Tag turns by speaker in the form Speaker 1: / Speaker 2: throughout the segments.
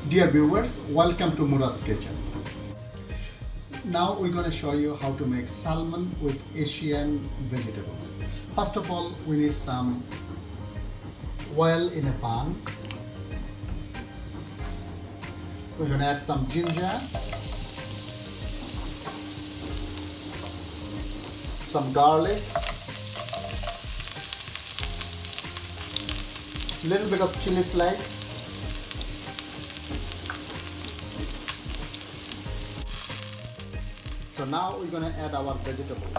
Speaker 1: Dear viewers, welcome to Murad's Kitchen. Now we're going to show you how to make salmon with Asian vegetables. First of all, we need some oil in a pan. We're going to add some ginger, some garlic, little bit of chili flakes, so now we're going to add our vegetables.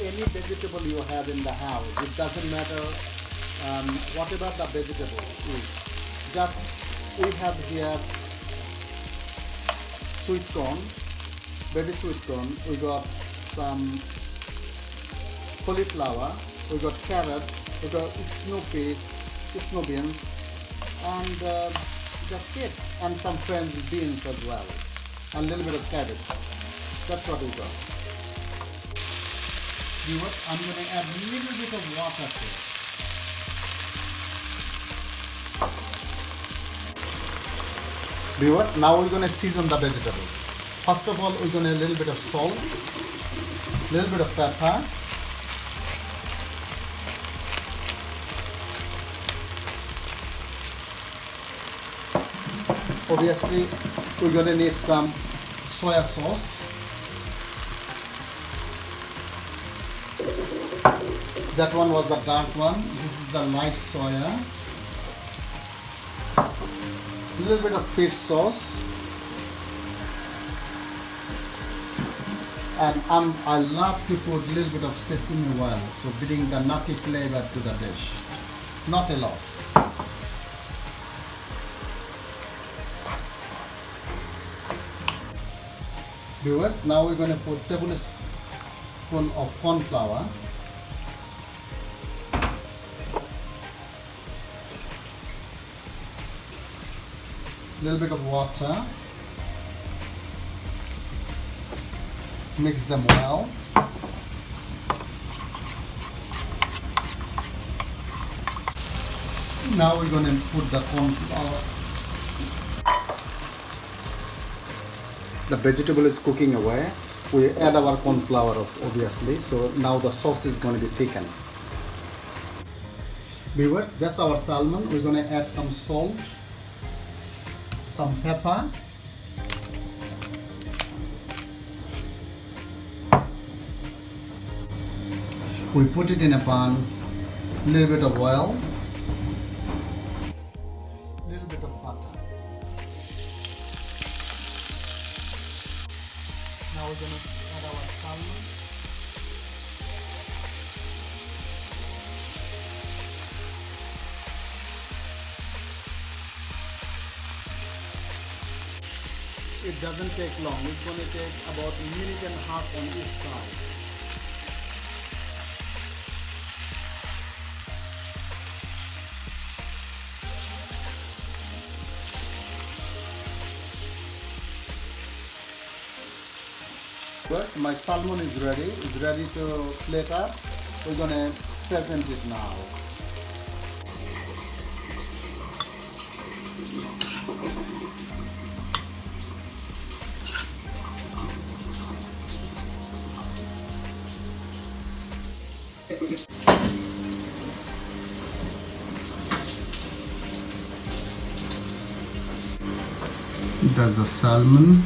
Speaker 1: Any vegetable you have in the house, it doesn't matter whatever the vegetable is. Just we have here sweet corn, baby sweet corn, we got some cauliflower, we got carrot, we got snow peas, snow beans, and that's it, and some French beans as well, and a little bit of cabbage. That's what we got. Viewers, I'm going to add a little bit of water to it. Viewers, now we're going to season the vegetables. First of all, we're going to add a little bit of salt, a little bit of pepper, obviously we're going to need some soya sauce, that one was the dark one, this is the light soya, a little bit of fish sauce, and I love to put a little bit of sesame oil, so bring the nutty flavor to the dish. Not a lot. Viewers, now we're going to put a tablespoon of corn flour, little bit of water, mix them well. Now we're going to put the corn flour. The vegetable is cooking away. We add our corn flour obviously, so now the sauce is going to be thickened. Viewers, that's our salmon. We're going to add some salt, some pepper, we put it in a pan, a little bit of oil, a little bit of butter. Now we're going to add our salmon. It doesn't take long, it's going to take about a minute and a half on each side. But my salmon is ready. It's ready to plate up. We're going to present it now. That's the salmon.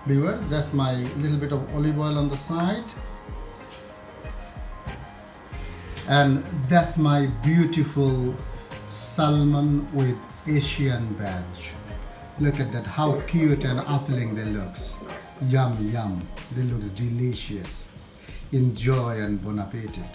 Speaker 1: Viewers, that's my little bit of olive oil on the side, and that's my beautiful salmon with Asian veg. Look at that, how cute and appealing they looks. Yum yum, they looks delicious. Enjoy and bon appetit.